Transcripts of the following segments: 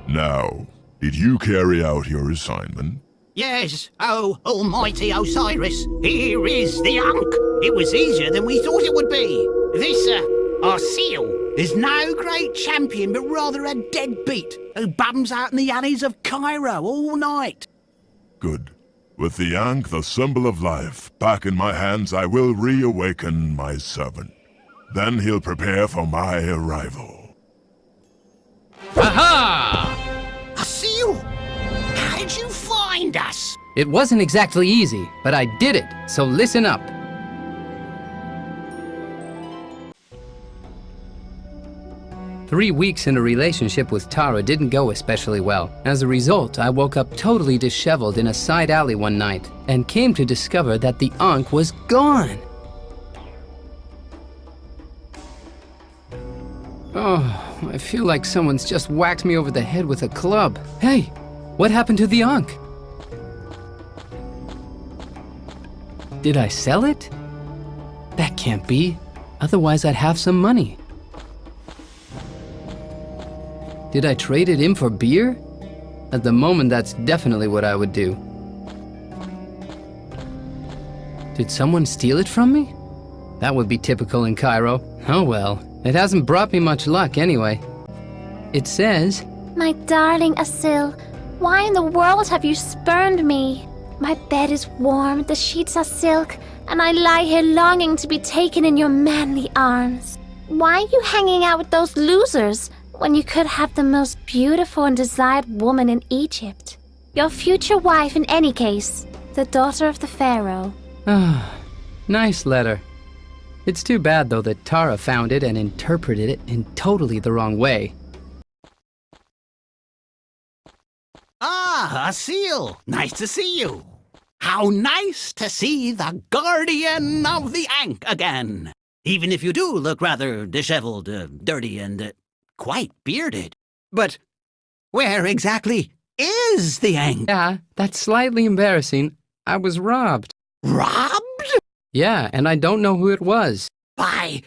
Now, did you carry out your assignment? Yes, oh, almighty Osiris, here is the Ankh. It was easier than we thought it would be. This, our seal, is no great champion, but rather a deadbeat who bums out in the alleys of Cairo all night. Good. With the Ankh, the symbol of life, back in my hands, I will reawaken my servant. Then he'll prepare for my arrival. Aha! A seal? How did you find us? It wasn't exactly easy, but I did it, so listen up. Three weeks in a relationship with Tara didn't go especially well. As a result, I woke up totally disheveled in a side alley one night and came to discover that the Ankh was gone. Oh, I feel like someone's just whacked me over the head with a club. Hey, what happened to the Ankh? Did I sell it? That can't be. Otherwise, I'd have some money. Did I trade it in for beer? At the moment, that's definitely what I would do. Did someone steal it from me? That would be typical in Cairo. Oh well, it hasn't brought me much luck anyway. It says, My darling Asil, why in the world have you spurned me? My bed is warm, the sheets are silk, and I lie here longing to be taken in your manly arms. Why are you hanging out with those losers when you could have the most beautiful and desired woman in Egypt? Your future wife in any case, the daughter of the pharaoh. ah, nice letter. It's too bad though that Tara found it and interpreted it in totally the wrong way. Ah, a seal. Nice to see you. How nice to see the guardian of the Ankh again. Even if you do look rather disheveled, dirty, and quite bearded. But where exactly is the Ankh? Yeah, that's slightly embarrassing. I was robbed. Robbed? Yeah, and I don't know who it was. By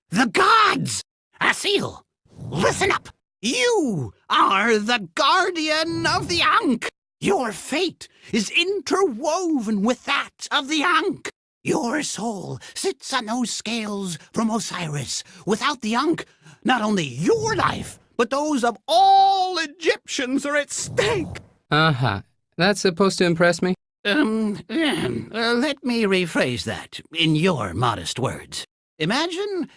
the gods! Asil, listen up. You are the guardian of the Ankh. Your fate is interwoven with that of the Ankh. Your soul sits on those scales from Osiris. Without the Ankh, not only your life, but those of all Egyptians are at stake. Uh-huh. That's supposed to impress me? Let me rephrase that in your modest words. Imagine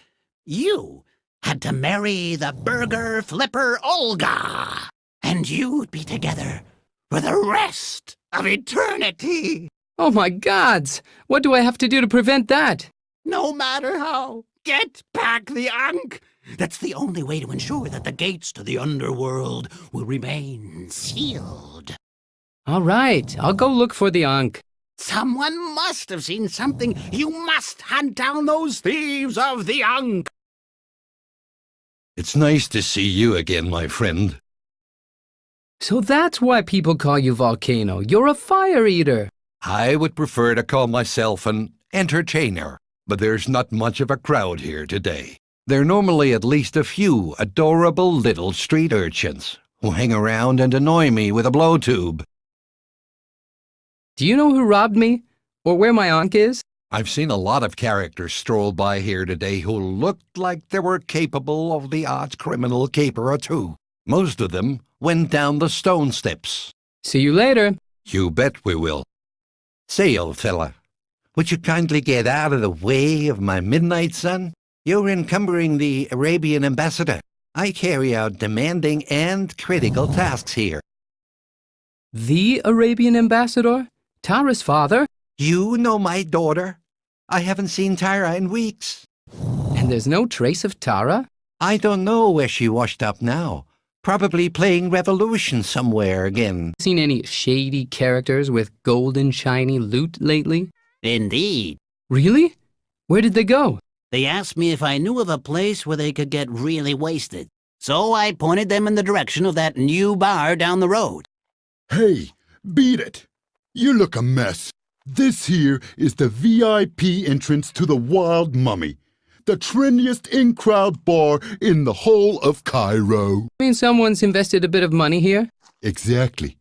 you had to marry the burger flipper Olga, and you'd be together for the rest of eternity. Oh my gods! What do I have to do to prevent that? No matter how, get back the Ankh. That's the only way to ensure that the gates to the underworld will remain sealed. All right, I'll go look for the Ankh. Someone must have seen something. You must hunt down those thieves of the Ankh. It's nice to see you again, my friend. So that's why people call you Volcano. You're a fire eater. I would prefer to call myself an entertainer, but there's not much of a crowd here today. There are normally at least a few adorable little street urchins who hang around and annoy me with a blowtube. Do you know who robbed me? Or where my Ankh is? I've seen a lot of characters stroll by here today who looked like they were capable of the odd criminal caper or two. Most of them went down the stone steps. See you later. You bet we will. Say, old fella, would you kindly get out of the way of my midnight sun? You're encumbering the Arabian ambassador. I carry out demanding and critical tasks here. The Arabian ambassador? Tara's father? You know my daughter. I haven't seen Tara in weeks. And there's no trace of Tara? I don't know where she washed up now. Probably playing Revolution somewhere again. Seen any shady characters with golden shiny loot lately? Indeed. Really? Where did they go? They asked me if I knew of a place where they could get really wasted. So I pointed them in the direction of that new bar down the road. Hey, beat it. You look a mess. This here is the VIP entrance to the Wild Mummy. the trendiest in-crowd bar in the whole of Cairo. I mean, someone's invested a bit of money here. Exactly.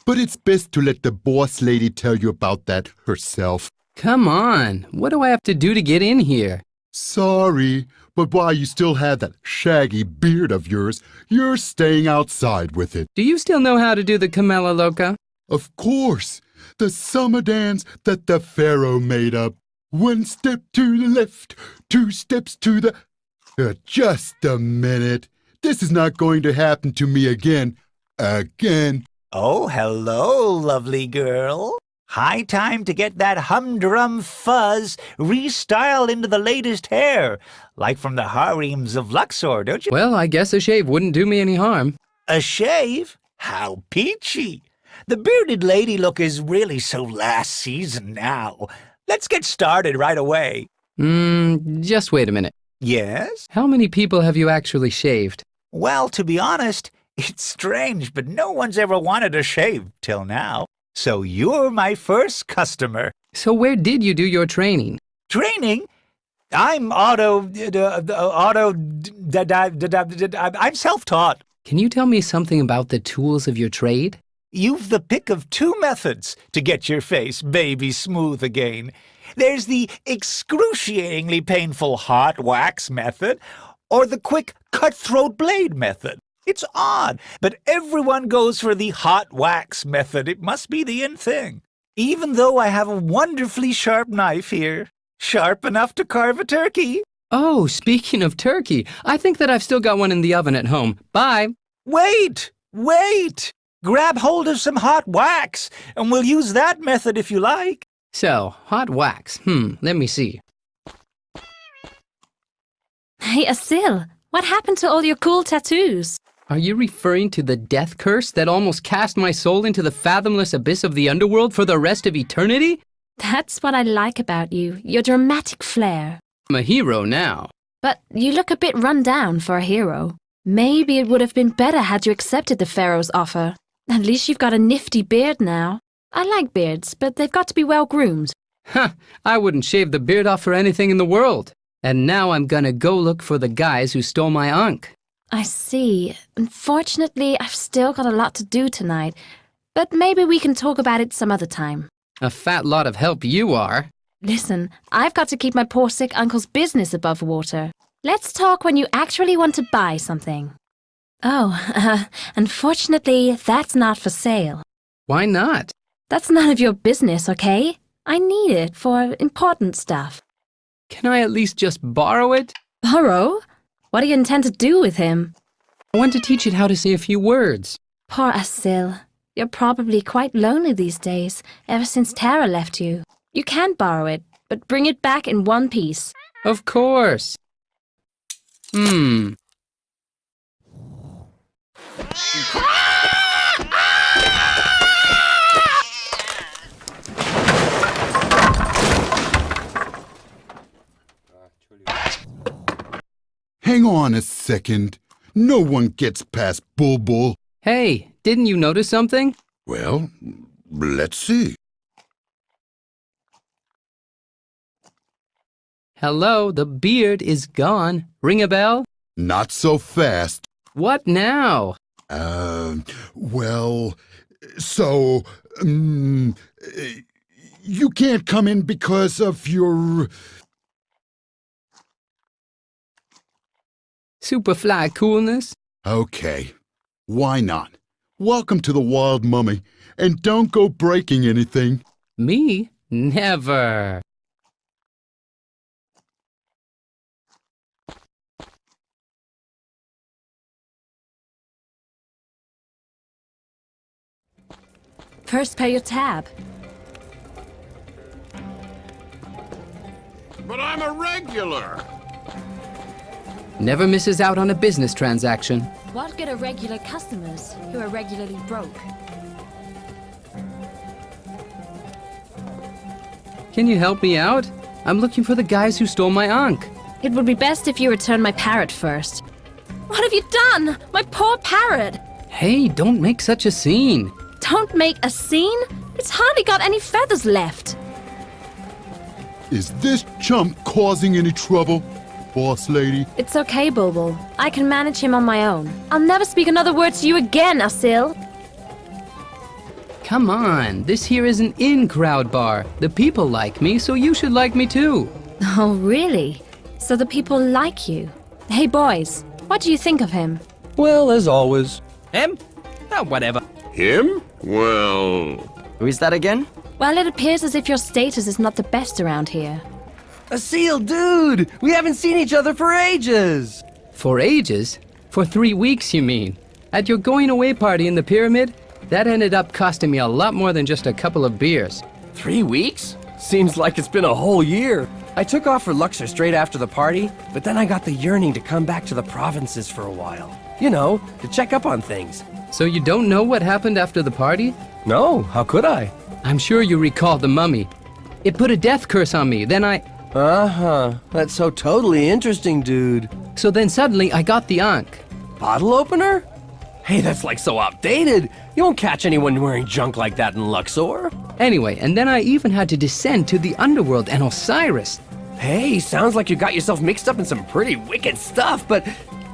But it's best to let the boss lady tell you about that herself. Come on, what do I have to do to get in here? Sorry, but while you still have that shaggy beard of yours, you're staying outside with it. Do you still know how to do the Camela Loca? Of course, the summer dance that the pharaoh made up. 1 step to the left, 2 steps to the... just a minute. This is not going to happen to me again. Again. Oh, hello, lovely girl. High time to get that humdrum fuzz restyled into the latest hair, like from the harems of Luxor, don't you? Well, I guess a shave wouldn't do me any harm. A shave? How peachy. The bearded lady look is really so last season now. Let's get started right away. Just wait a minute. Yes? How many people have you actually shaved? Well, to be honest, it's strange, but no one's ever wanted a shave till now. So you're my first customer. So where did you do your training? Training? I'm I'm self-taught. Can you tell me something about the tools of your trade? You've the pick of 2 methods to get your face baby smooth again. There's the excruciatingly painful hot wax method, or the quick cutthroat blade method. It's odd, but everyone goes for the hot wax method. It must be the in thing. Even though I have a wonderfully sharp knife here, sharp enough to carve a turkey. Oh, speaking of turkey, I think that I've still got one in the oven at home. Bye. Wait! Grab hold of some hot wax, and we'll use that method if you like. So, hot wax. Let me see. Hey, Asil, what happened to all your cool tattoos? Are you referring to the death curse that almost cast my soul into the fathomless abyss of the underworld for the rest of eternity? That's what I like about you, your dramatic flair. I'm a hero now. But you look a bit run down for a hero. Maybe it would have been better had you accepted the Pharaoh's offer. At least you've got a nifty beard now. I like beards, but they've got to be well groomed. I wouldn't shave the beard off for anything in the world. And now I'm gonna go look for the guys who stole my Ankh. I see. Unfortunately, I've still got a lot to do tonight. But maybe we can talk about it some other time. A fat lot of help you are. Listen, I've got to keep my poor sick uncle's business above water. Let's talk when you actually want to buy something. Oh, unfortunately, that's not for sale. Why not? That's none of your business, okay? I need it for important stuff. Can I at least just borrow it? Borrow? What do you intend to do with him? I want to teach it how to say a few words. Poor Asil. You're probably quite lonely these days, ever since Tara left you. You can borrow it, but bring it back in one piece. Of course. Hang on a second. No one gets past Bulbul. Hey, didn't you notice something? Well, let's see. Hello, the beard is gone. Ring a bell? Not so fast. What now? Well, so, you can't come in because of your... Superfly coolness? Okay, why not? Welcome to the Wild Mummy, and don't go breaking anything. Me? Never. First pay your tab. But I'm a regular. Never misses out on a business transaction. What good are regular customers who are regularly broke? Can you help me out? I'm looking for the guys who stole my Ankh. It would be best if you return my parrot first. What have you done? My poor parrot! Hey, don't make such a scene. Don't make a scene? It's hardly got any feathers left. Is this chump causing any trouble? boss lady. It's okay, Bulbul. I can manage him on my own. I'll never speak another word to you again, Asil. Come on, this here is an in-crowd bar. The people like me, so you should like me too. Oh, really? So the people like you? Hey, boys, what do you think of him? Well, as always. Him? Oh, whatever. Him? Well, Who is that again? Well, it appears as if your status is not the best around here. Asil, dude! We haven't seen each other for ages! For ages? For 3 weeks, you mean? At your going-away party in the pyramid? That ended up costing me a lot more than just a couple of beers. 3 weeks? Seems like it's been a whole year. I took off for Luxor straight after the party, but then I got the yearning to come back to the provinces for a while. You know, to check up on things. So you don't know what happened after the party? No, how could I? I'm sure you recall the mummy. It put a death curse on me, then Uh-huh. That's so totally interesting, dude. So then suddenly I got the Ankh. Bottle opener? Hey, that's like so outdated. You won't catch anyone wearing junk like that in Luxor. Anyway, and then I even had to descend to the underworld and Osiris. Hey, sounds like you got yourself mixed up in some pretty wicked stuff, but...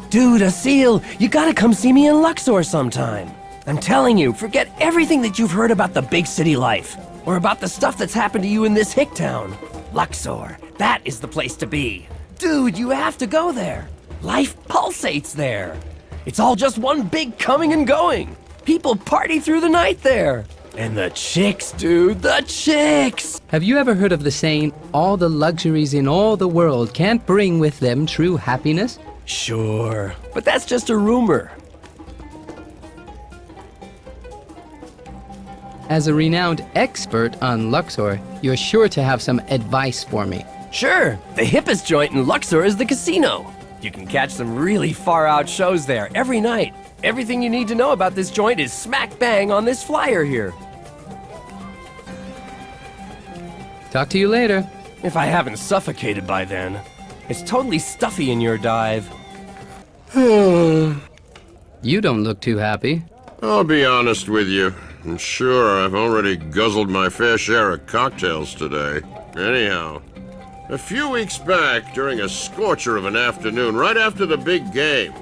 Dude, Asil, you gotta come see me in Luxor sometime. I'm telling you, forget everything that you've heard about the big city life, or about the stuff that's happened to you in this hick town. Luxor, that is the place to be. Dude, you have to go there. Life pulsates there. It's all just one big coming and going. People party through the night there. And the chicks, dude, the chicks! Have you ever heard of the saying, all the luxuries in all the world can't bring with them true happiness? Sure, but that's just a rumor. As a renowned expert on Luxor, you're sure to have some advice for me. Sure, the hippest joint in Luxor is the casino. You can catch some really far-out shows there every night. Everything you need to know about this joint is smack bang on this flyer here. Talk to you later. If I haven't suffocated by then. It's totally stuffy in your dive. You don't look too happy. I'll be honest with you. I'm sure I've already guzzled my fair share of cocktails today. Anyhow, a few weeks back, during a scorcher of an afternoon, right after the big game,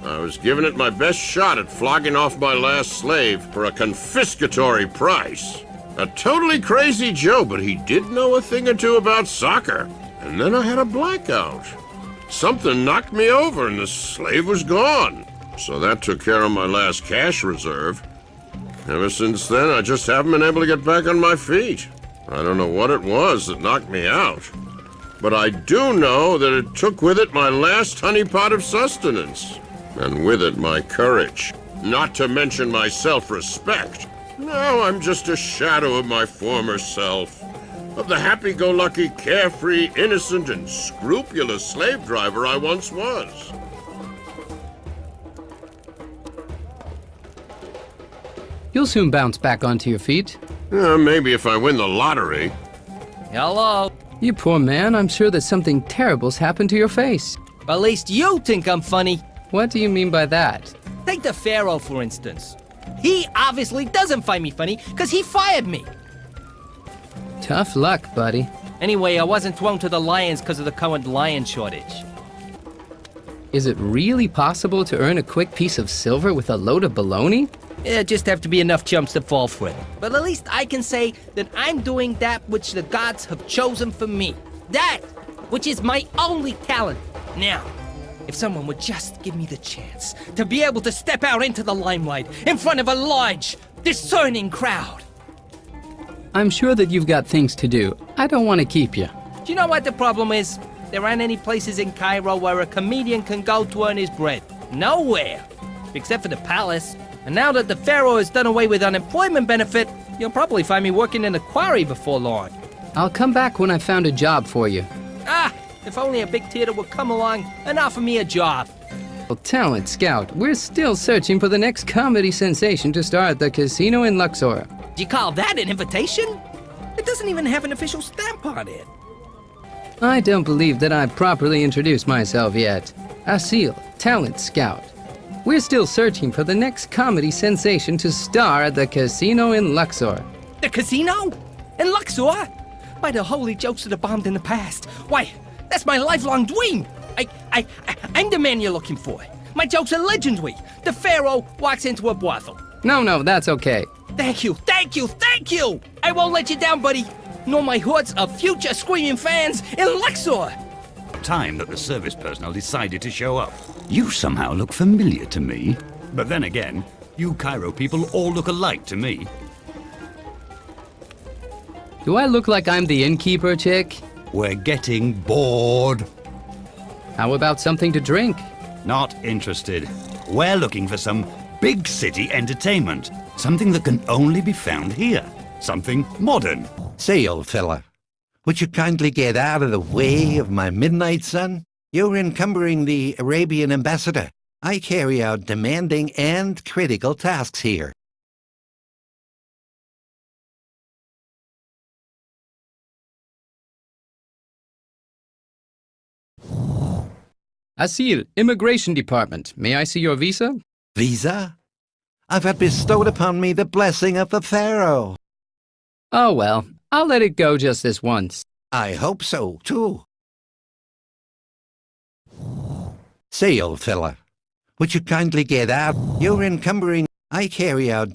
I was giving it my best shot at flogging off my last slave for a confiscatory price. A totally crazy Joe, but he did know a thing or two about soccer. And then I had a blackout. Something knocked me over and the slave was gone. So that took care of my last cash reserve. Ever since then, I just haven't been able to get back on my feet. I don't know what it was that knocked me out. But I do know that it took with it my last honeypot of sustenance. And with it, my courage. Not to mention my self-respect. Now I'm just a shadow of my former self. Of the happy-go-lucky, carefree, innocent, and scrupulous slave driver I once was. You'll soon bounce back onto your feet. Maybe if I win the lottery. Hello. You poor man, I'm sure that something terrible's happened to your face. But at least you think I'm funny. What do you mean by that? Take the Pharaoh, for instance. He obviously doesn't find me funny because he fired me. Tough luck, buddy. Anyway, I wasn't thrown to the lions because of the current lion shortage. Is it really possible to earn a quick piece of silver with a load of baloney? Yeah, just have to be enough chumps to fall for it. But at least I can say that I'm doing that which the gods have chosen for me. That which is my only talent. Now, if someone would just give me the chance to be able to step out into the limelight in front of a large, discerning crowd. I'm sure that you've got things to do. I don't want to keep you. Do you know what the problem is? There aren't any places in Cairo where a comedian can go to earn his bread. Nowhere. Except for the palace. And now that the Pharaoh has done away with unemployment benefit, you'll probably find me working in a quarry before long. I'll come back when I found a job for you. Ah, if only a big theater would come along and offer me a job. Well, Talent Scout, we're still searching for the next comedy sensation to star at the casino in Luxor. Do you call that an invitation? It doesn't even have an official stamp on it. I don't believe that I've properly introduced myself yet. Asil, Talent Scout. We're still searching for the next comedy sensation to star at the casino in Luxor. The casino? In Luxor? By the holy jokes that have bombed in the past. Why, that's my lifelong dream. I'm the man you're looking for. My jokes are legendary. The Pharaoh walks into a brothel. No, that's okay. Thank you, thank you, thank you! I won't let you down, buddy. Nor my hordes of future screaming fans in Luxor. Time that the service personnel decided to show up. You somehow look familiar to me. But then again, you Cairo people all look alike to me. Do I look like I'm the innkeeper, chick? We're getting bored. How about something to drink? Not interested. We're looking for some big city entertainment. Something that can only be found here. Something modern. Say, old fella, would you kindly get out of the way of my midnight sun? You're encumbering the Arabian ambassador. I carry out demanding and critical tasks here. Asil, Immigration Department. May I see your visa? Visa? I've had bestowed upon me the blessing of the Pharaoh. Oh well, I'll let it go just this once. I hope so, too. Say, old fella, would you kindly get out? You're encumbering... I carry out...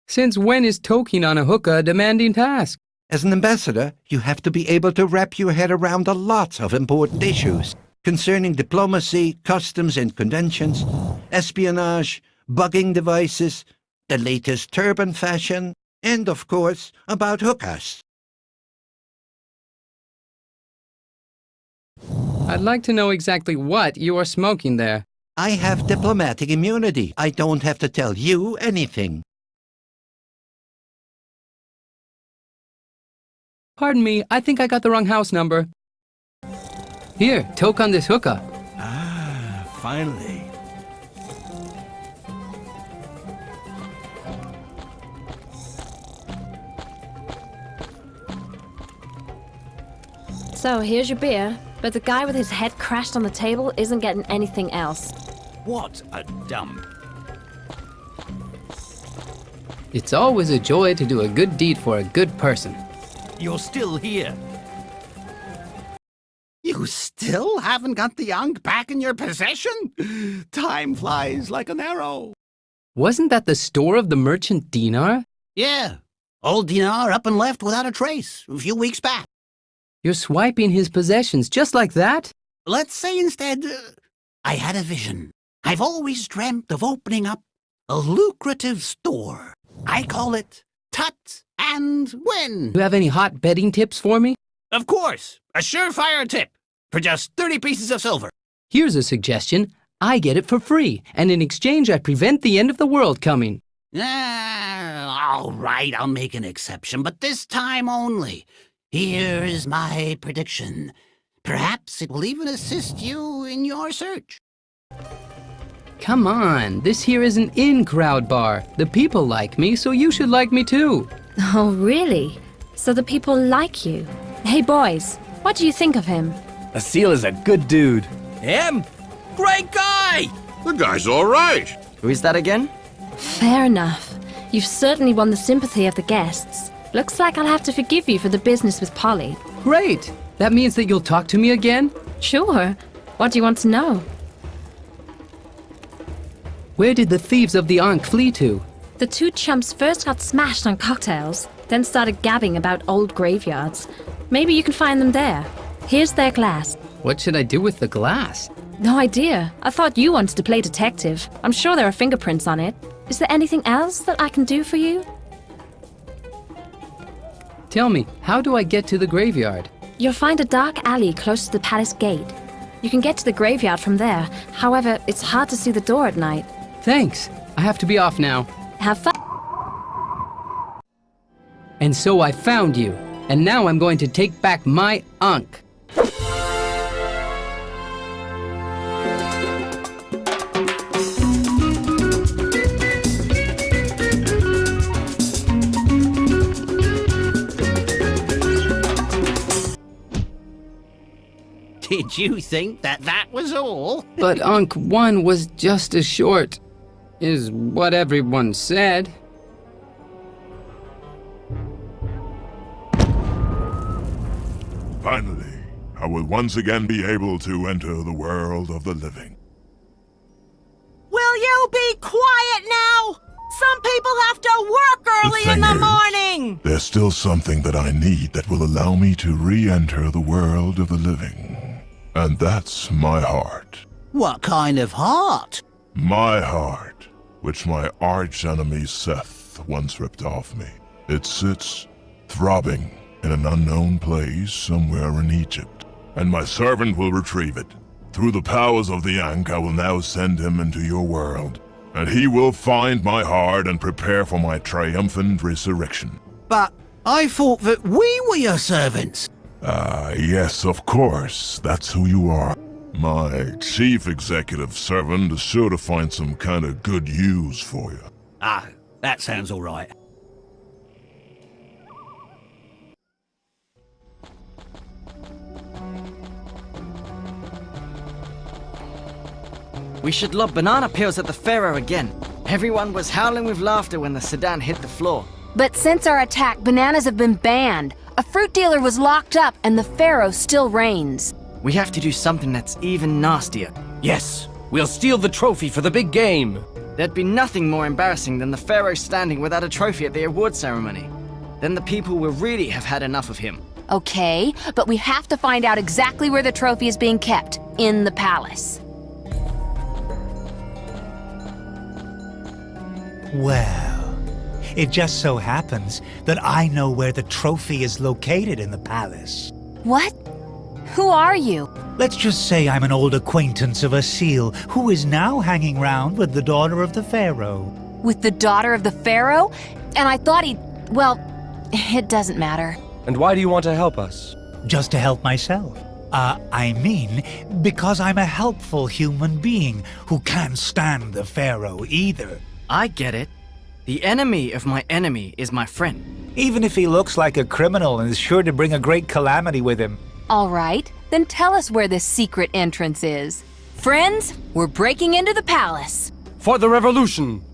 Since when is toking on a hookah a demanding task? As an ambassador, you have to be able to wrap your head around a lot of important issues concerning diplomacy, customs and conventions, espionage, bugging devices, the latest turban fashion, and, of course, about hookahs. I'd like to know exactly what you are smoking there. I have diplomatic immunity. I don't have to tell you anything. Pardon me, I think I got the wrong house number. Here, toke on this hookah. Ah, finally. So here's your beer, but the guy with his head crashed on the table isn't getting anything else. What a dump. It's always a joy to do a good deed for a good person. You're still here. You still haven't got the Ankh back in your possession? Time flies like an arrow. Wasn't that the store of the merchant Dinar? Yeah. Old Dinar up and left without a trace a few weeks back. You're swiping his possessions just like that? Let's say instead, I had a vision. I've always dreamt of opening up a lucrative store. I call it Tut and Win. Do you have any hot betting tips for me? Of course, a surefire tip for just 30 pieces of silver. Here's a suggestion. I get it for free, and in exchange I prevent the end of the world coming. All right, I'll make an exception, but this time only. Here is my prediction. Perhaps it will even assist you in your search. Come on, this here is an in-crowd bar. The people like me, so you should like me too. Oh, really? So the people like you? Hey, boys, what do you think of him? Asil is a good dude. Him? Great guy! The guy's all right. Who is that again? Fair enough. You've certainly won the sympathy of the guests. Looks like I'll have to forgive you for the business with Polly. Great! That means that you'll talk to me again? Sure. What do you want to know? Where did the thieves of the Ankh flee to? The two chumps first got smashed on cocktails, then started gabbing about old graveyards. Maybe you can find them there. Here's their glass. What should I do with the glass? No idea. I thought you wanted to play detective. I'm sure there are fingerprints on it. Is there anything else that I can do for you? Tell me, how do I get to the graveyard? You'll find a dark alley close to the palace gate. You can get to the graveyard from there. However, it's hard to see the door at night. Thanks. I have to be off now. Have fun. And so I found you. And now I'm going to take back my Ankh. Did you think that was all? But Ankh 1 was just as short, is what everyone said. Finally, I will once again be able to enter the world of the living. Will you be quiet now? Some people have to work early in the morning! There's still something that I need that will allow me to re-enter the world of the living. And that's my heart. What kind of heart? My heart, which my arch-enemy Seth once ripped off me. It sits, throbbing, in an unknown place somewhere in Egypt. And my servant will retrieve it. Through the powers of the Ankh, I will now send him into your world. And he will find my heart and prepare for my triumphant resurrection. But I thought that we were your servants. Yes, of course. That's who you are. My chief executive servant is sure to find some kind of good use for you. Ah, that sounds all right. We should lob banana peels at the Pharaoh again. Everyone was howling with laughter when the sedan hit the floor. But since our attack, bananas have been banned. A fruit dealer was locked up, and the Pharaoh still reigns. We have to do something that's even nastier. Yes, we'll steal the trophy for the big game. There'd be nothing more embarrassing than the Pharaoh standing without a trophy at the award ceremony. Then the people will really have had enough of him. Okay, but we have to find out exactly where the trophy is being kept. In the palace. Well, it just so happens that I know where the trophy is located in the palace. What? Who are you? Let's just say I'm an old acquaintance of Asil, who is now hanging round with the daughter of the Pharaoh. With the daughter of the Pharaoh? And I thought he'd... well, it doesn't matter. And why do you want to help us? Just to help myself. I mean, because I'm a helpful human being who can't stand the Pharaoh either. I get it. The enemy of my enemy is my friend. Even if he looks like a criminal and is sure to bring a great calamity with him. All right, then tell us where this secret entrance is. Friends, we're breaking into the palace. For the revolution!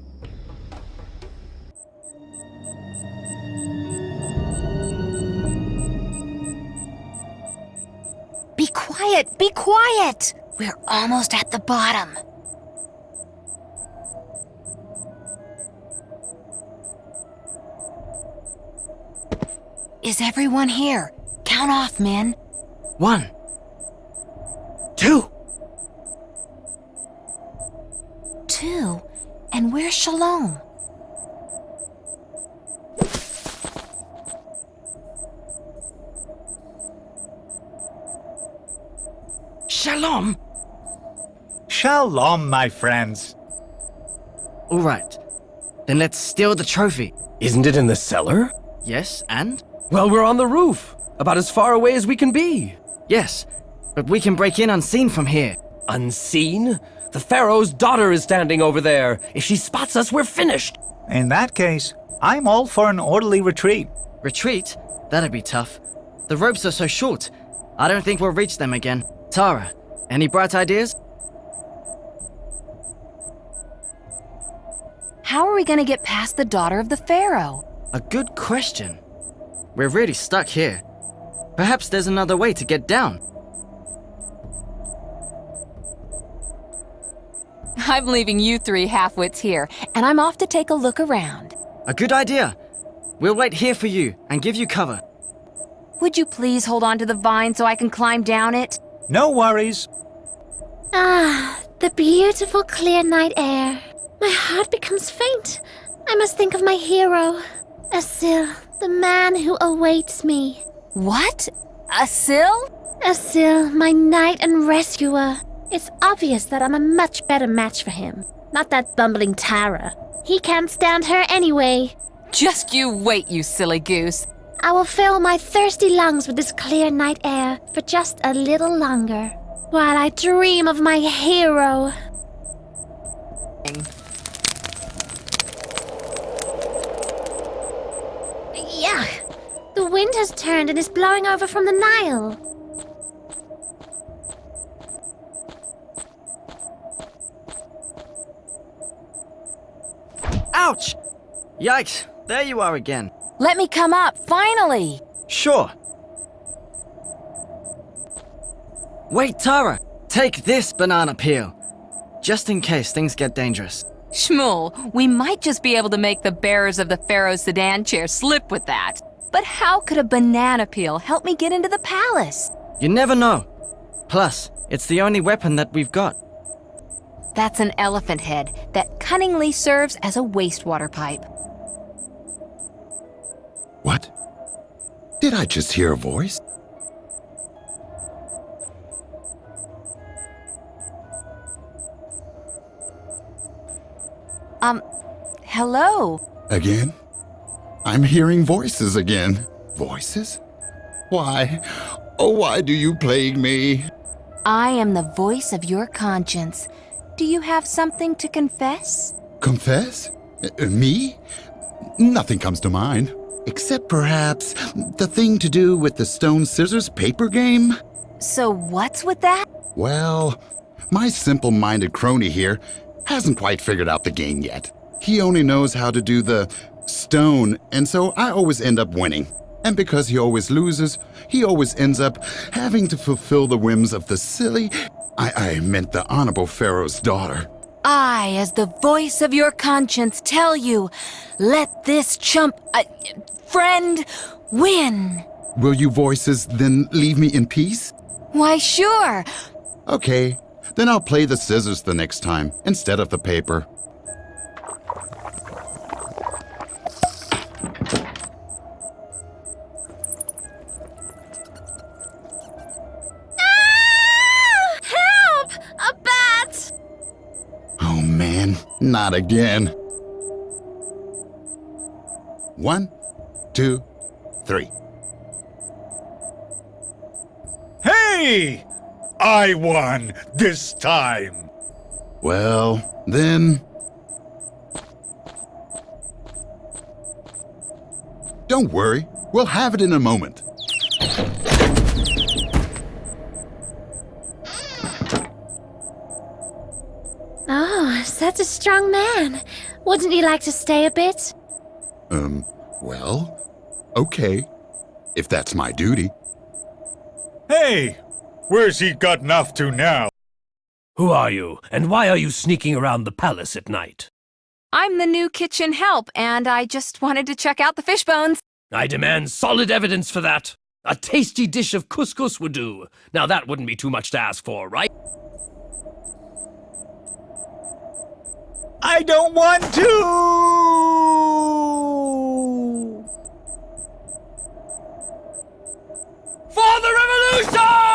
Be quiet, be quiet! We're almost at the bottom. Is everyone here? Count off, men. 1, 2. 2? And where's Shalom? Shalom! Shalom, my friends. All right. Then let's steal the trophy. Isn't it in the cellar? Yes, and? Well, we're on the roof. About as far away as we can be. Yes, but we can break in unseen from here. Unseen? The Pharaoh's daughter is standing over there. If she spots us, we're finished. In that case, I'm all for an orderly retreat. Retreat? That'd be tough. The ropes are so short. I don't think we'll reach them again. Tara, any bright ideas? How are we gonna get past the daughter of the Pharaoh? A good question. We're really stuck here. Perhaps there's another way to get down. I'm leaving you three half-wits here, and I'm off to take a look around. A good idea. We'll wait here for you and give you cover. Would you please hold on to the vine so I can climb down it? No worries. Ah, the beautiful clear night air. My heart becomes faint. I must think of my hero, Asil, the man who awaits me. What? Asil? Asil, my knight and rescuer. It's obvious that I'm a much better match for him. Not that bumbling Tara. He can't stand her anyway. Just you wait, you silly goose. I will fill my thirsty lungs with this clear night air for just a little longer, while I dream of my hero. Yuck! The wind has turned and is blowing over from the Nile. Ouch! Yikes, there you are again. Let me come up, finally! Sure. Wait, Tara! Take this banana peel. Just in case things get dangerous. Shmuel, we might just be able to make the bearers of the Pharaoh's sedan chair slip with that. But how could a banana peel help me get into the palace? You never know. Plus, it's the only weapon that we've got. That's an elephant head that cunningly serves as a wastewater pipe. What? Did I just hear a voice? Hello? Again? I'm hearing voices again. Voices? Why? Oh, why do you plague me? I am the voice of your conscience. Do you have something to confess? Confess? Me? Nothing comes to mind. Except perhaps the thing to do with the stone, scissors, paper game? So what's with that? Well, my simple-minded crony here hasn't quite figured out the game yet. He only knows how to do the stone, and so I always end up winning. And because he always loses, he always ends up having to fulfill the whims of the silly, I meant the honorable Pharaoh's daughter. I, as the voice of your conscience, tell you, let this friend win. Will you voices then leave me in peace? Why, sure. Okay, then I'll play the scissors the next time, instead of the paper. Help! A bat! Oh man, not again. 1, 2, 3. Hey! I won this time. Well, then... Don't worry, we'll have it in a moment. Oh, such a strong man. Wouldn't you like to stay a bit? Well, okay, if that's my duty. Hey! Where's he gotten off to now? Who are you, and why are you sneaking around the palace at night? I'm the new kitchen help, and I just wanted to check out the fish bones. I demand solid evidence for that. A tasty dish of couscous would do. Now that wouldn't be too much to ask for, right? I don't want to! For the revolution!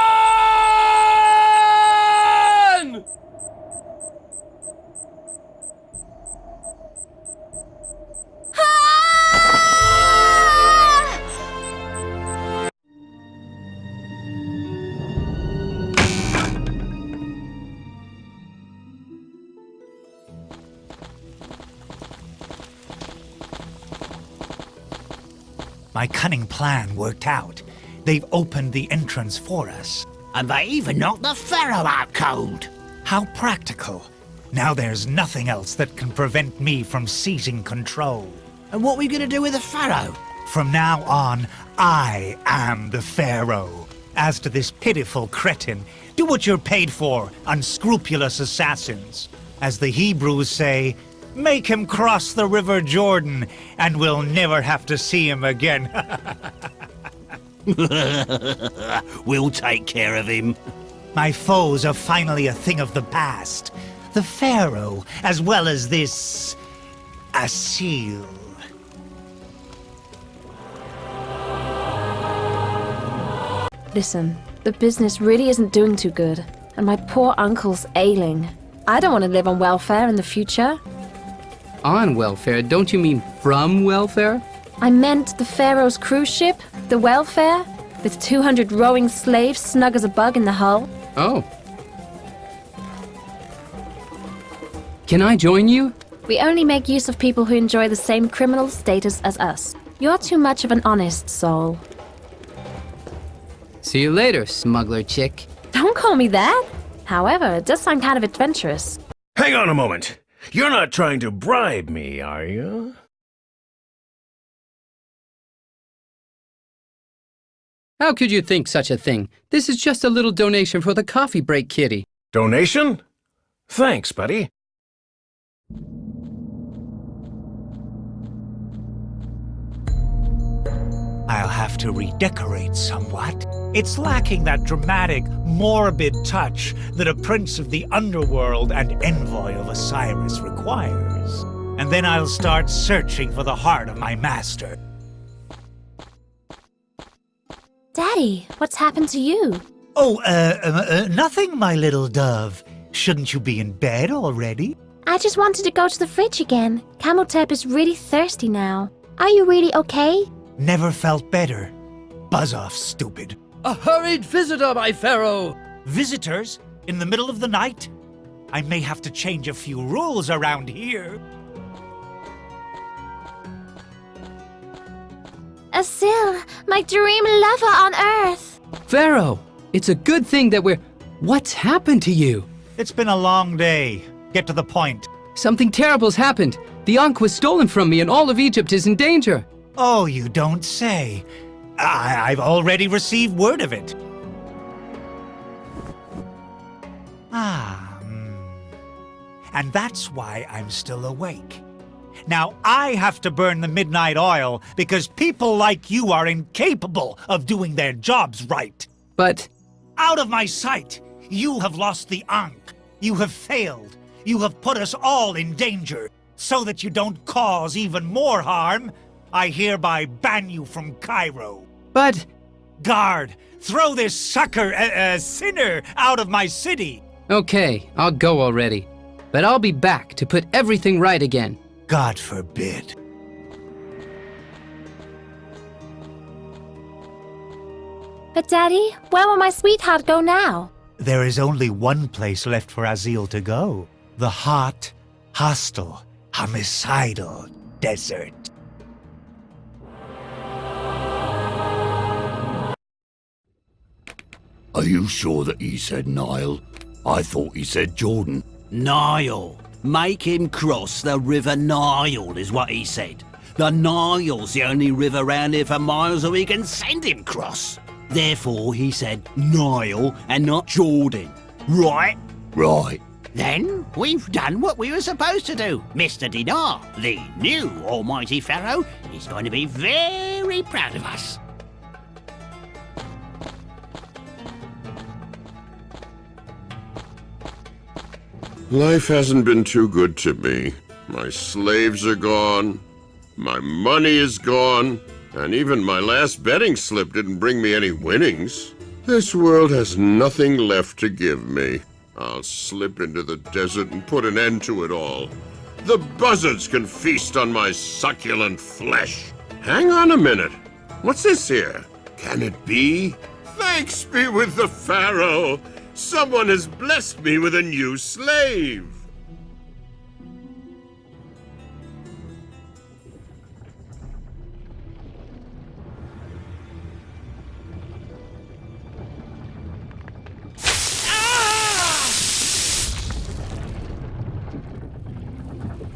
My cunning plan worked out. They've opened the entrance for us. And they even knocked the Pharaoh out cold. How practical. Now there's nothing else that can prevent me from seizing control. And what are we going to do with the Pharaoh? From now on, I am the Pharaoh. As to this pitiful cretin, do what you're paid for, unscrupulous assassins. As the Hebrews say, make him cross the River Jordan, and we'll never have to see him again. We'll take care of him. My foes are finally a thing of the past. The Pharaoh, as well as this... Asil. Listen, the business really isn't doing too good, and my poor uncle's ailing. I don't want to live on welfare in the future. On welfare? Don't you mean from welfare? I meant the Pharaoh's cruise ship, the welfare, with 200 rowing slaves snug as a bug in the hull. Oh. Can I join you? We only make use of people who enjoy the same criminal status as us. You're too much of an honest soul. See you later, smuggler chick. Don't call me that. However, it does sound kind of adventurous. Hang on a moment. You're not trying to bribe me, are you? How could you think such a thing? This is just a little donation for the coffee break kitty. Donation? Thanks, buddy. I'll have to redecorate somewhat. It's lacking that dramatic, morbid touch that a prince of the underworld and envoy of Osiris requires. And then I'll start searching for the heart of my master. Daddy, what's happened to you? Oh, nothing, my little dove. Shouldn't you be in bed already? I just wanted to go to the fridge again. Cameltep is really thirsty now. Are you really okay? Never felt better. Buzz off, stupid. A hurried visitor, my pharaoh! Visitors? In the middle of the night? I may have to change a few rules around here. Asil, my dream lover on Earth. Pharaoh, it's a good thing that we're... What's happened to you? It's been a long day. Get to the point. Something terrible's happened. The Ankh was stolen from me and all of Egypt is in danger. Oh, you don't say. I've already received word of it. And that's why I'm still awake. Now I have to burn the midnight oil because people like you are incapable of doing their jobs right. But... Out of my sight! You have lost the Ankh. You have failed. You have put us all in danger. So that you don't cause even more harm, I hereby ban you from Cairo. But... Guard, throw this sucker, sinner, out of my city. Okay, I'll go already. But I'll be back to put everything right again. God forbid. But Daddy, where will my sweetheart go now? There is only one place left for Azil to go. The hot, hostile, homicidal desert. Are you sure that he said Nile? I thought he said Jordan. Nile. Make him cross the River Nile, is what he said. The Nile's the only river round here for miles that we can send him cross. Therefore, he said Nile and not Jordan. Right? Right. Then we've done what we were supposed to do. Mr. Dinar, the new almighty pharaoh, is going to be very proud of us. Life hasn't been too good to me. My slaves are gone, my money is gone, and even my last betting slip didn't bring me any winnings. This world has nothing left to give me. I'll slip into the desert and put an end to it all. The buzzards can feast on my succulent flesh. Hang on a minute. What's this here? Can it be? Thanks be with the pharaoh. Someone has blessed me with a new slave.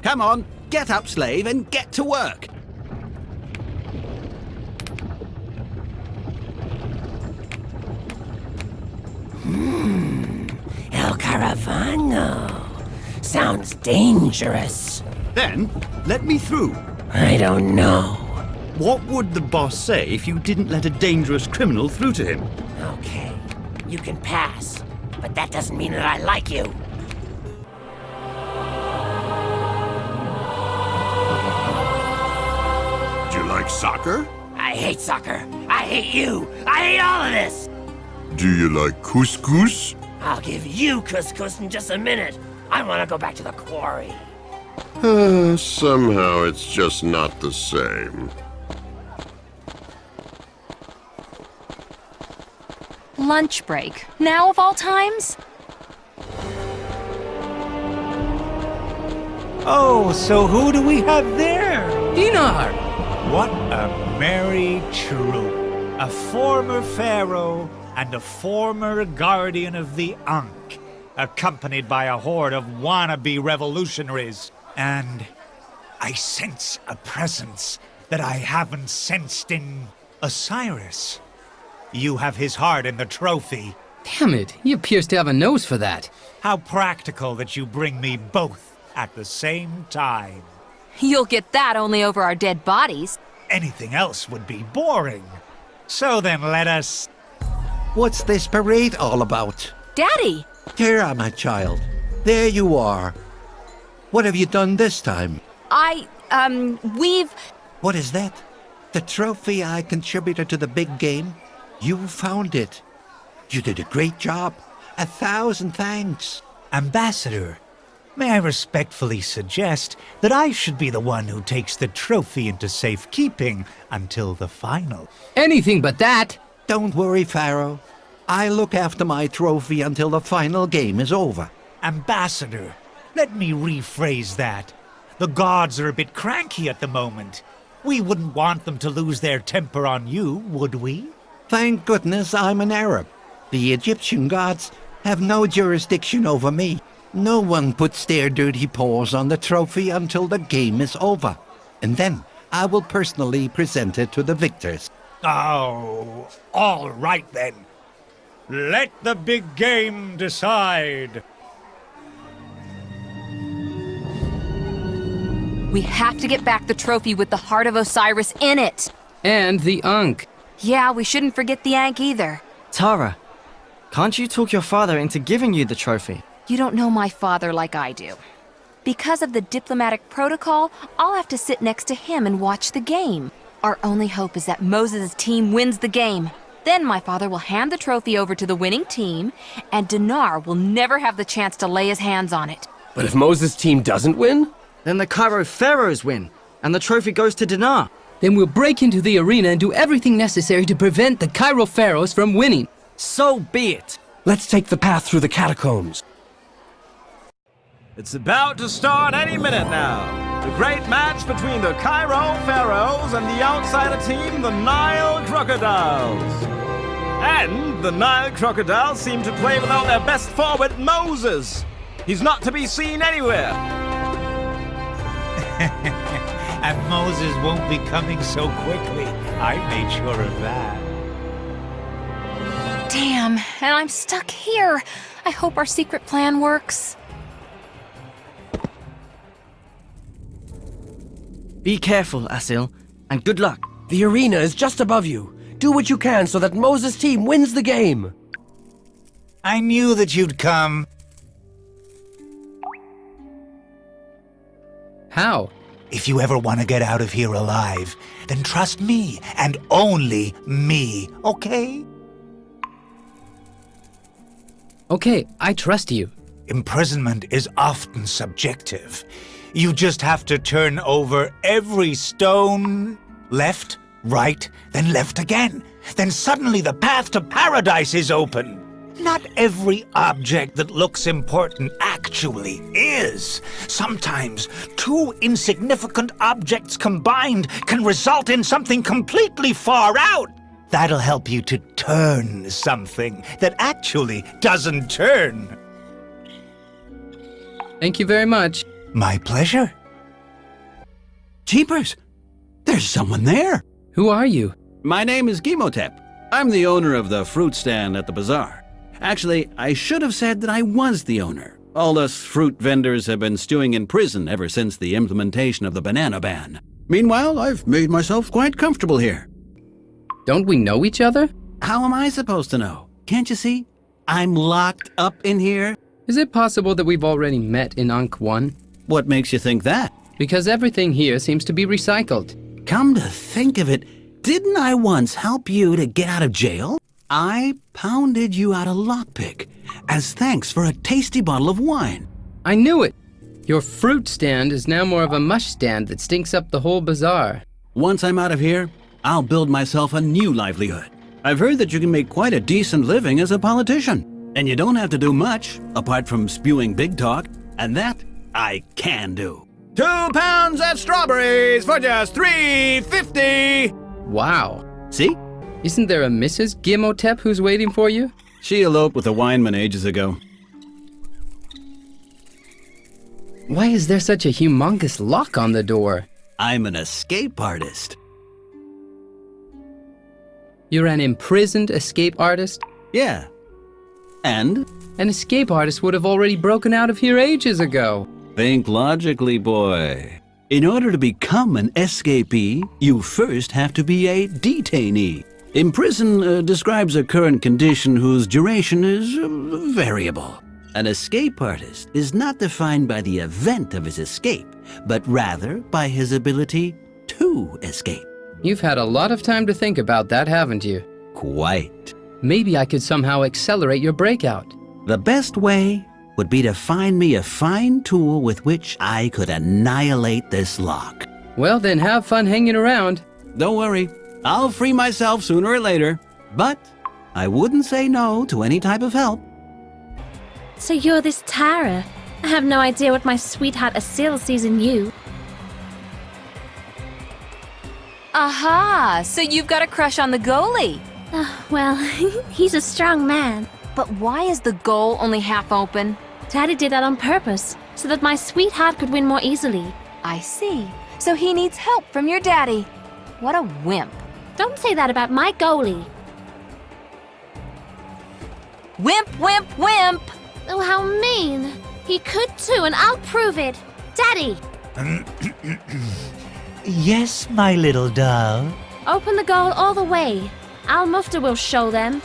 Come on, get up, slave, and get to work. El Caravano. Sounds dangerous. Then, let me through. I don't know. What would the boss say if you didn't let a dangerous criminal through to him? Okay, you can pass, but that doesn't mean that I like you. Do you like soccer? I hate soccer. I hate you. I hate all of this. Do you like couscous? I'll give you couscous in just a minute. I want to go back to the quarry. Somehow it's just not the same. Lunch break. Now of all times? Oh, so who do we have there? Dinar! What a merry troop. A former pharaoh and a former guardian of the Ankh, accompanied by a horde of wannabe revolutionaries. And I sense a presence that I haven't sensed in Osiris. You have his heart in the trophy. Damn it, you appears to have a nose for that. How practical that you bring me both at the same time. You'll get that only over our dead bodies. Anything else would be boring. So then let us... What's this parade all about? Daddy! Tara, my child. There you are. What have you done this time? We've... What is that? The trophy I contributed to the big game? You found it. You did a great job. 1,000 thanks. Ambassador, may I respectfully suggest that I should be the one who takes the trophy into safekeeping until the final. Anything but that. Don't worry, Pharaoh. I look after my trophy until the final game is over. Ambassador, let me rephrase that. The gods are a bit cranky at the moment. We wouldn't want them to lose their temper on you, would we? Thank goodness I'm an Arab. The Egyptian gods have no jurisdiction over me. No one puts their dirty paws on the trophy until the game is over. And then I will personally present it to the victors. Oh, all right then. Let the big game decide. We have to get back the trophy with the heart of Osiris in it. And the Ankh. Yeah, we shouldn't forget the Ankh either. Tara, can't you talk your father into giving you the trophy? You don't know my father like I do. Because of the diplomatic protocol, I'll have to sit next to him and watch the game. Our only hope is that Moses' team wins the game. Then my father will hand the trophy over to the winning team, and Dinar will never have the chance to lay his hands on it. But if Moses' team doesn't win? Then the Cairo Pharaohs win, and the trophy goes to Dinar. Then we'll break into the arena and do everything necessary to prevent the Cairo Pharaohs from winning. So be it. Let's take the path through the catacombs. It's about to start any minute now. The great match between the Cairo Pharaohs and the outsider team, the Nile Crocodiles. And the Nile Crocodiles seem to play without their best forward, Moses. He's not to be seen anywhere. And Moses won't be coming so quickly. I made sure of that. Damn, and I'm stuck here. I hope our secret plan works. Be careful, Asil, and good luck. The arena is just above you. Do what you can so that Moses' team wins the game. I knew that you'd come. How? If you ever want to get out of here alive, then trust me, and only me, okay? Okay, I trust you. Imprisonment is often subjective. You just have to turn over every stone, left, right, then left again. Then suddenly the path to paradise is open. Not every object that looks important actually is. Sometimes two insignificant objects combined can result in something completely far out. That'll help you to turn something that actually doesn't turn. Thank you very much. My pleasure. Jeepers! There's someone there. Who are you? My name is Gimotep. I'm the owner of the fruit stand at the bazaar. Actually, I should have said that I was the owner. All us fruit vendors have been stewing in prison ever since the implementation of the banana ban. Meanwhile, I've made myself quite comfortable here. Don't we know each other? How am I supposed to know? Can't you see? I'm locked up in here. Is it possible that we've already met in Ankh 1? What makes you think that? Because everything here seems to be recycled. Come to think of it, didn't I once help you to get out of jail? I pounded you out a lockpick as thanks for a tasty bottle of wine. I knew it! Your fruit stand is now more of a mush stand that stinks up the whole bazaar. Once I'm out of here, I'll build myself a new livelihood. I've heard that you can make quite a decent living as a politician. And you don't have to do much, apart from spewing big talk, and that I can do. 2 pounds of strawberries for just $3.50. Wow. See? Isn't there a Mrs. Gimotep who's waiting for you? She eloped with a wineman ages ago. Why is there such a humongous lock on the door? I'm an escape artist. You're an imprisoned escape artist? Yeah. And? An escape artist would have already broken out of here ages ago. Think logically, boy. In order to become an escapee, you first have to be a detainee. Imprison describes a current condition whose duration is variable. An escape artist is not defined by the event of his escape, but rather by his ability to escape. You've had a lot of time to think about that, haven't you? Quite. Maybe I could somehow accelerate your breakout. The best way would be to find me a fine tool with which I could annihilate this lock. Well, then have fun hanging around. Don't worry, I'll free myself sooner or later, but I wouldn't say no to any type of help. So you're this Tara. I have no idea what my sweetheart Asil sees in you. Aha! So you've got a crush on the goalie. Well, he's a strong man. But why is the goal only half open? Daddy did that on purpose, so that my sweetheart could win more easily. I see. So he needs help from your daddy. What a wimp. Don't say that about my goalie. Wimp, wimp, wimp! Oh, how mean. He could too, and I'll prove it. Daddy! Yes, my little doll. Open the goal all the way. Al-Mufta will show them.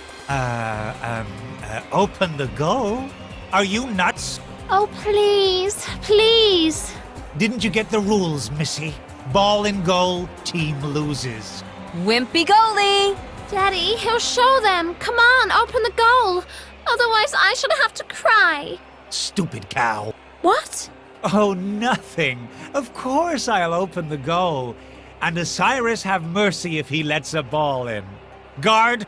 Open the goal? Are you nuts? Oh, please, please. Didn't you get the rules, Missy? Ball in goal, team loses. Wimpy goalie! Daddy, he'll show them. Come on, open the goal. Otherwise, I should have to cry. Stupid cow. What? Oh, nothing. Of course I'll open the goal. And Osiris have mercy if he lets a ball in. Guard!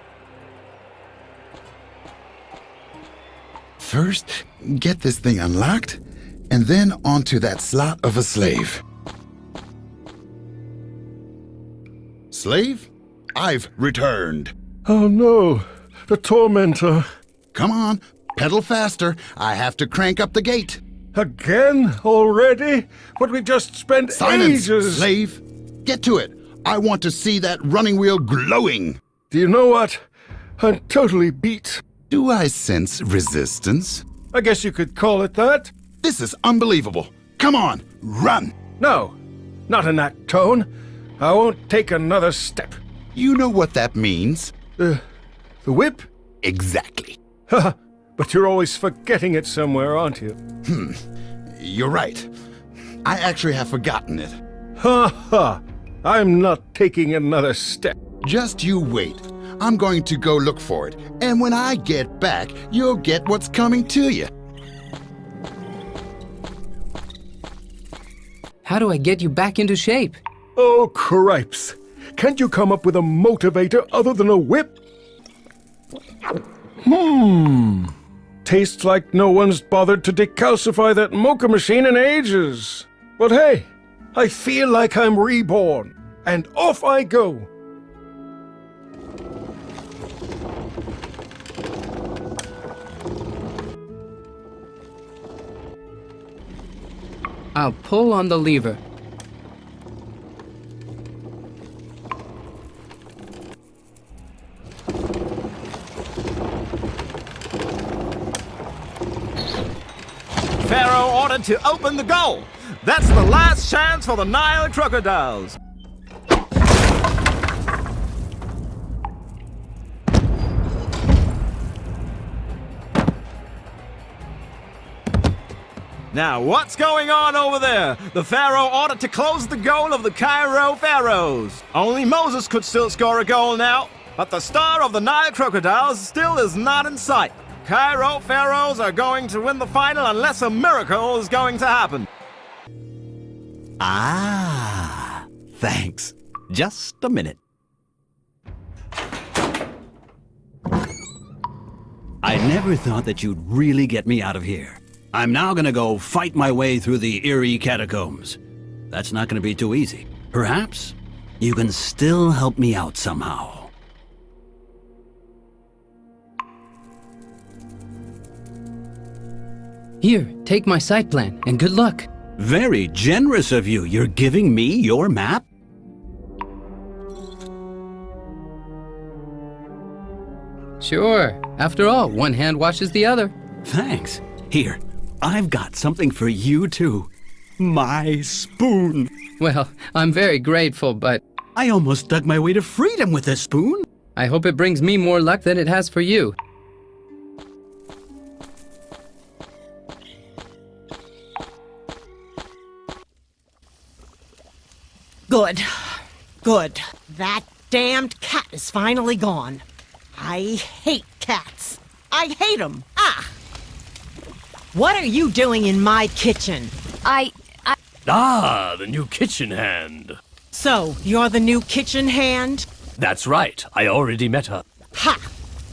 First, get this thing unlocked, and then onto that slot of a slave. Slave, I've returned. Oh no, the tormentor. Come on, pedal faster. I have to crank up the gate. Again? Already? But we just spent Silence, ages... slave. Get to it. I want to see that running wheel glowing. Do you know what? I'm totally beat. Do I sense resistance? I guess you could call it that. This is unbelievable. Come on, run. No, not in that tone. I won't take another step. You know what that means? The whip? Exactly. Haha, but you're always forgetting it somewhere, aren't you? You're right. I actually have forgotten it. Ha ha! I'm not taking another step. Just you wait. I'm going to go look for it. And when I get back, you'll get what's coming to you. How do I get you back into shape? Oh, cripes. Can't you come up with a motivator other than a whip? Tastes like no one's bothered to decalcify that mocha machine in ages. But hey, I feel like I'm reborn. And off I go. I'll pull on the lever. Pharaoh ordered to open the goal. That's the last chance for the Nile crocodiles. Now, what's going on over there? The Pharaoh ordered to close the goal of the Cairo Pharaohs. Only Moses could still score a goal now, but the star of the Nile crocodiles still is not in sight. Cairo Pharaohs are going to win the final unless a miracle is going to happen. Ah, thanks. Just a minute. I never thought that you'd really get me out of here. I'm now gonna go fight my way through the eerie catacombs. That's not gonna be too easy. Perhaps you can still help me out somehow. Here, take my site plan, and good luck. Very generous of you. You're giving me your map? Sure. After all, one hand washes the other. Thanks. Here, I've got something for you too. My spoon. Well, I'm very grateful, but I almost dug my way to freedom with this spoon. I hope it brings me more luck than it has for you. Good. Good. That damned cat is finally gone. I hate cats. I hate them. Ah! What are you doing in my kitchen? Ah, the new kitchen hand. So, you're the new kitchen hand? That's right. I already met her. Ha!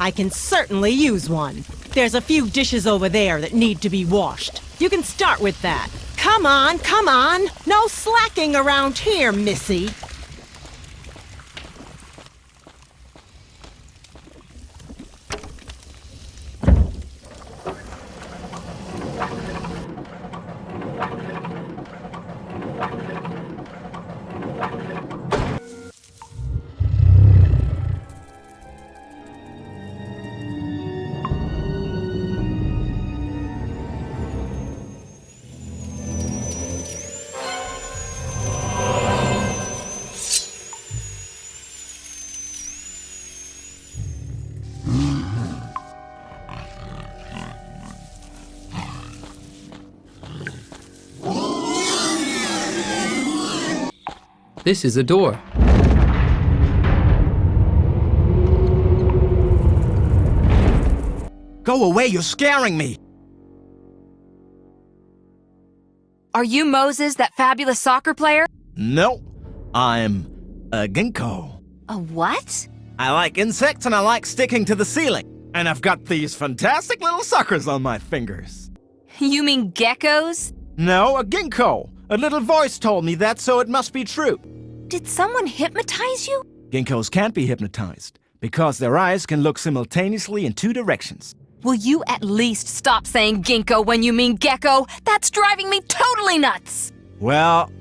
I can certainly use one. There's a few dishes over there that need to be washed. You can start with that. Come on, come on! No slacking around here, Missy. This is a door. Go away, you're scaring me! Are you Moses, that fabulous soccer player? No, I'm a ginkgo. A what? I like insects and I like sticking to the ceiling. And I've got these fantastic little suckers on my fingers. You mean geckos? No, a ginkgo. A little voice told me that, so it must be true. Did someone hypnotize you? Ginkgos can't be hypnotized because their eyes can look simultaneously in two directions. Will you at least stop saying ginkgo when you mean gecko? That's driving me totally nuts! Well,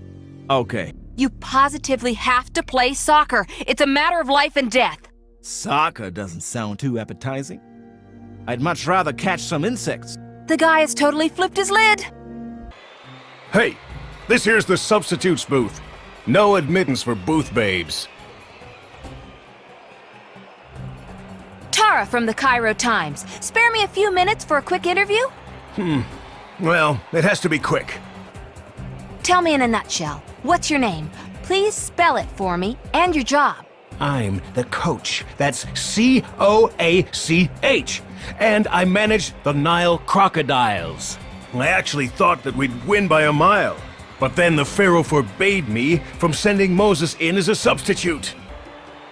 okay. You positively have to play soccer. It's a matter of life and death. Soccer doesn't sound too appetizing. I'd much rather catch some insects. The guy has totally flipped his lid. Hey, this here's the substitutes booth. No admittance for booth babes. Tara from the Cairo Times. Spare me a few minutes for a quick interview? Well, it has to be quick. Tell me in a nutshell. What's your name? Please spell it for me, and your job. I'm the coach. That's C-O-A-C-H. And I manage the Nile Crocodiles. I actually thought that we'd win by a mile. But then the Pharaoh forbade me from sending Moses in as a substitute.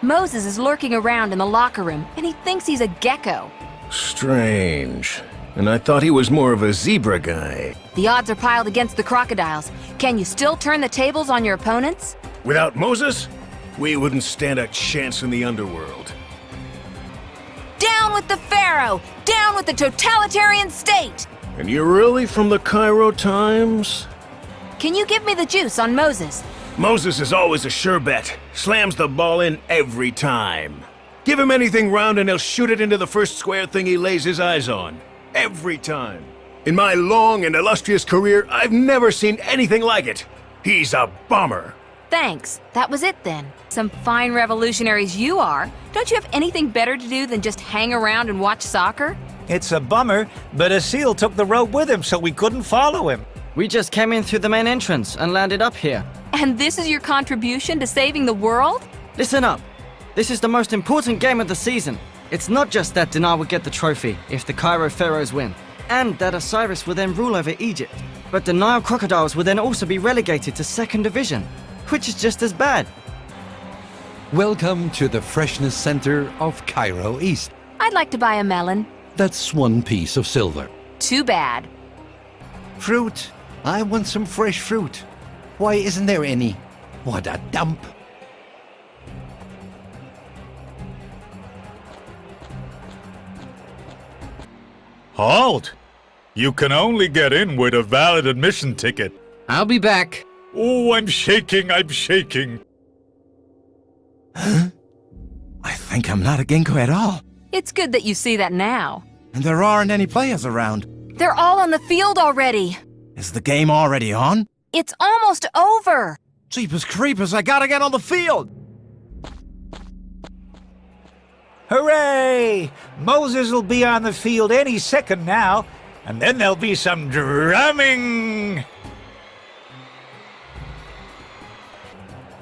Moses is lurking around in the locker room, and he thinks he's a gecko. Strange. And I thought he was more of a zebra guy. The odds are piled against the crocodiles. Can you still turn the tables on your opponents? Without Moses, we wouldn't stand a chance in the underworld. Down with the Pharaoh! Down with the totalitarian state! And you're really from the Cairo Times? Can you give me the juice on Moses? Moses is always a sure bet. Slams the ball in every time. Give him anything round and he'll shoot it into the first square thing he lays his eyes on. Every time. In my long and illustrious career, I've never seen anything like it. He's a bomber. Thanks. That was it then. Some fine revolutionaries you are. Don't you have anything better to do than just hang around and watch soccer? It's a bummer, but a seal took the road with him, so we couldn't follow him. We just came in through the main entrance and landed up here. And this is your contribution to saving the world? Listen up. This is the most important game of the season. It's not just that Dinar will get the trophy if the Cairo Pharaohs win, and that Osiris will then rule over Egypt, but the Nile Crocodiles will then also be relegated to 2nd Division, which is just as bad. Welcome to the Freshness Center of Cairo East. I'd like to buy a melon. That's 1 piece of silver. Too bad. Fruit. I want some fresh fruit. Why isn't there any? What a dump. Halt! You can only get in with a valid admission ticket. I'll be back. Oh, I'm shaking, I'm shaking. Huh? I think I'm not a ginkgo at all. It's good that you see that now. And there aren't any players around. They're all on the field already. Is the game already on? It's almost over. Jeepers creepers, I gotta get on the field! Hooray! Moses will be on the field any second now, and then there'll be some drumming.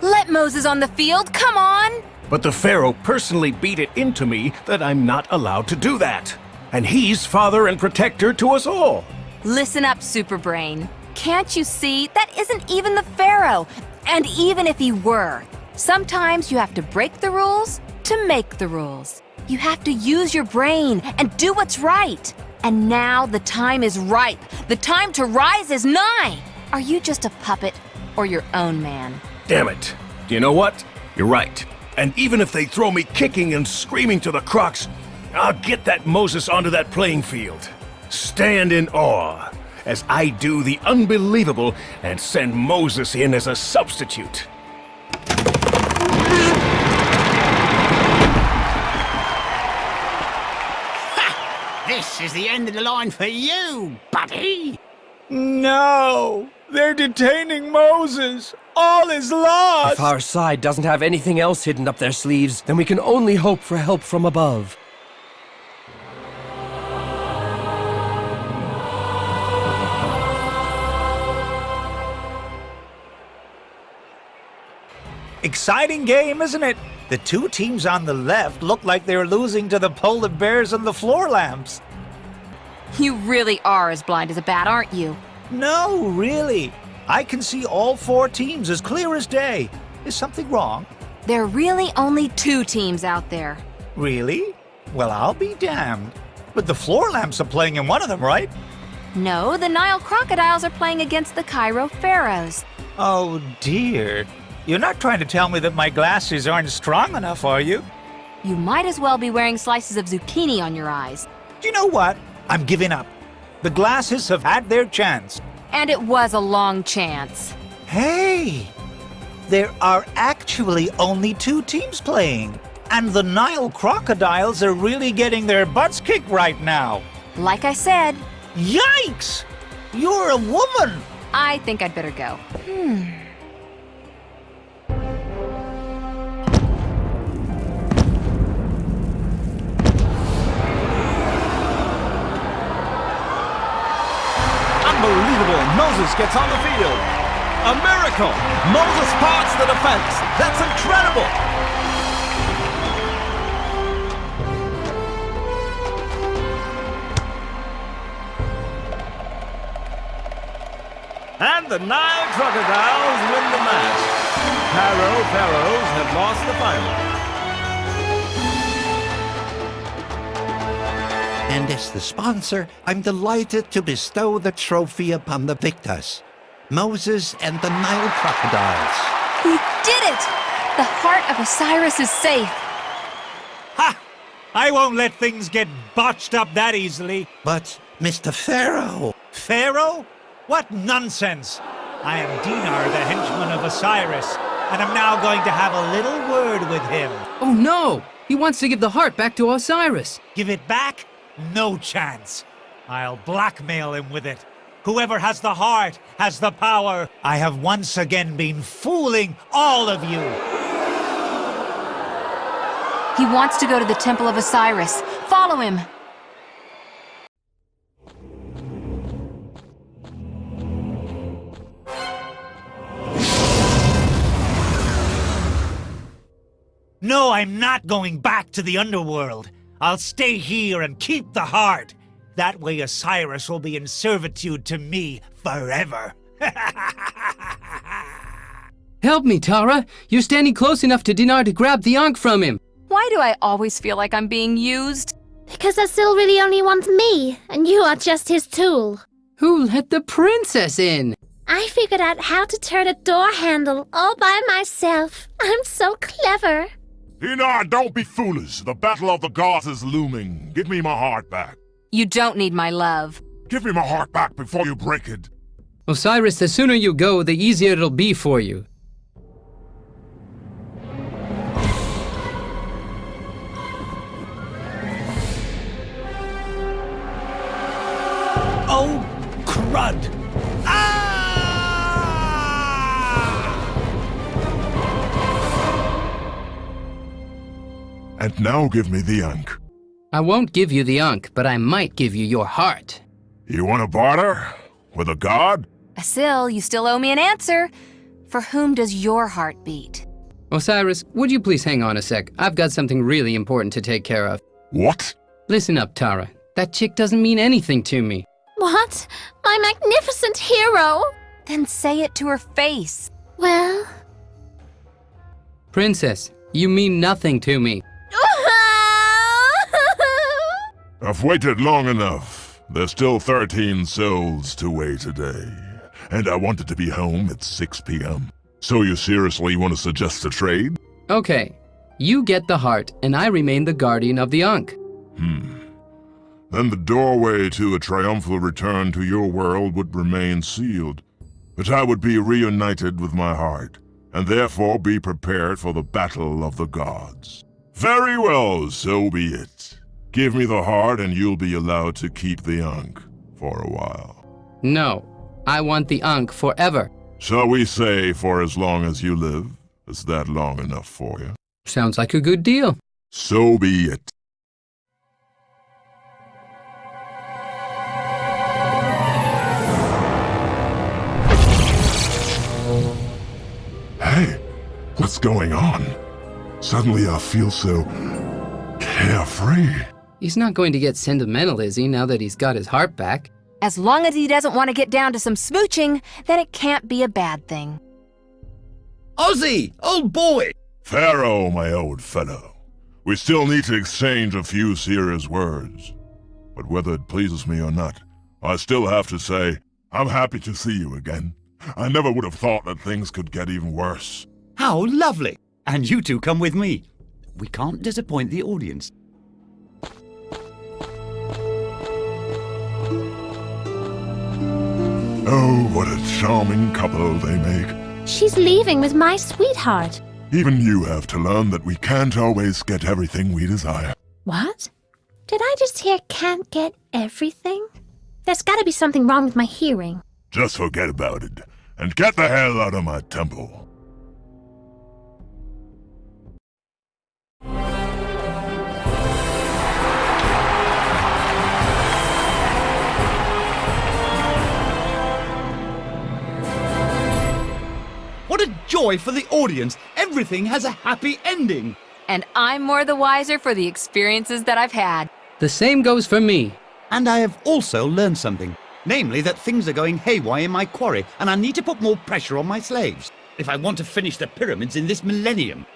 Let Moses on the field, come on! But the Pharaoh personally beat it into me that I'm not allowed to do that. And he's father and protector to us all. Listen up, Superbrain. Can't you see that isn't even the Pharaoh? And even if he were, sometimes you have to break the rules to make the rules. You have to use your brain and do what's right. And now the time is ripe. The time to rise is nigh. Are you just a puppet or your own man? Damn it. Do you know what? You're right. And even if they throw me kicking and screaming to the crux, I'll get that Moses onto that playing field. Stand in awe as I do the unbelievable and send Moses in as a substitute. This is the end of the line for you, Bubby. No! They're detaining Moses! All is lost! If our side doesn't have anything else hidden up their sleeves, then we can only hope for help from above. Exciting game, isn't it? The two teams on the left look like they're losing to the polar bears and the floor lamps. You really are as blind as a bat, aren't you? No, really. I can see all four teams as clear as day. Is something wrong? There are really only two teams out there. Really? Well, I'll be damned. But the floor lamps are playing in one of them, right? No, the Nile crocodiles are playing against the Cairo pharaohs. Oh, dear. You're not trying to tell me that my glasses aren't strong enough, are you? You might as well be wearing slices of zucchini on your eyes. Do you know what? I'm giving up. The glasses have had their chance. And it was a long chance. Hey! There are actually only two teams playing. And the Nile crocodiles are really getting their butts kicked right now. Like I said. Yikes! You're a woman! I think I'd better go. Unbelievable! Moses gets on the field. A miracle! Moses parts the defense. That's incredible! And the Nile Crocodiles win the match. Cairo Pharaohs have lost the final. And as the sponsor, I'm delighted to bestow the trophy upon the victors, Moses and the Nile Crocodiles. We did it! The heart of Osiris is safe. Ha! I won't let things get botched up that easily. But, Mr. Pharaoh... Pharaoh? What nonsense! I am Dinar, the henchman of Osiris, and I'm now going to have a little word with him. Oh no! He wants to give the heart back to Osiris. Give it back? No chance. I'll blackmail him with it. Whoever has the heart has the power. I have once again been fooling all of you. He wants to go to the Temple of Osiris. Follow him. No, I'm not going back to the underworld. I'll stay here and keep the heart. That way Osiris will be in servitude to me forever. Help me, Tara. You're standing close enough to Dinar to grab the Ankh from him. Why do I always feel like I'm being used? Because Asil really only wants me, and you are just his tool. Who let the princess in? I figured out how to turn a door handle all by myself. I'm so clever. Dinar, don't be foolish. The battle of the gods is looming. Give me my heart back. You don't need my love. Give me my heart back before you break it. Osiris, the sooner you go, the easier it'll be for you. Oh, crud! And now give me the Ankh. I won't give you the Ankh, but I might give you your heart. You want to barter? With a god? Asil, you still owe me an answer. For whom does your heart beat? Osiris, would you please hang on a sec? I've got something really important to take care of. What? Listen up, Tara. That chick doesn't mean anything to me. What? My magnificent hero? Then say it to her face. Well... Princess, you mean nothing to me. I've waited long enough. There's still 13 souls to wait a day. And I wanted to be home at 6 p.m. So you seriously want to suggest a trade? Okay, you get the heart, and I remain the guardian of the Ankh. Then the doorway to a triumphal return to your world would remain sealed. But I would be reunited with my heart, and therefore be prepared for the battle of the gods. Very well, so be it. Give me the heart and you'll be allowed to keep the Ankh for a while. No, I want the Ankh forever. Shall we say for as long as you live? Is that long enough for you? Sounds like a good deal. So be it. Hey, what's going on? Suddenly I feel so carefree. He's not going to get sentimental, is he, now that he's got his heart back? As long as he doesn't want to get down to some smooching, then it can't be a bad thing. Ozzy, old boy! Pharaoh, my old fellow. We still need to exchange a few serious words. But whether it pleases me or not, I still have to say, I'm happy to see you again. I never would have thought that things could get even worse. How lovely! And you two come with me. We can't disappoint the audience. Oh, what a charming couple they make. She's leaving with my sweetheart. Even you have to learn that we can't always get everything we desire. What? Did I just hear can't get everything? There's gotta be something wrong with my hearing. Just forget about it, and get the hell out of my temple. What a joy for the audience! Everything has a happy ending! And I'm more the wiser for the experiences that I've had. The same goes for me. And I have also learned something. Namely that things are going haywire in my quarry, and I need to put more pressure on my slaves if I want to finish the pyramids in this millennium.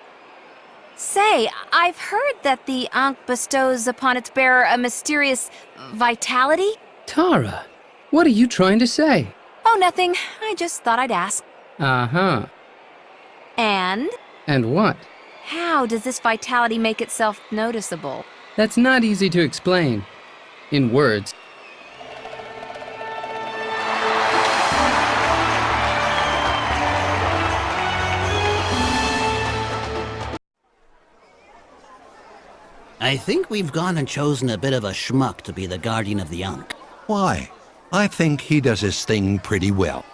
Say, I've heard that the Ankh bestows upon its bearer a mysterious vitality? Tara, what are you trying to say? Oh, nothing. I just thought I'd ask. Uh-huh. And? And what? How does this vitality make itself noticeable? That's not easy to explain. In words. I think we've gone and chosen a bit of a schmuck to be the guardian of the Ankh. Why? I think he does his thing pretty well.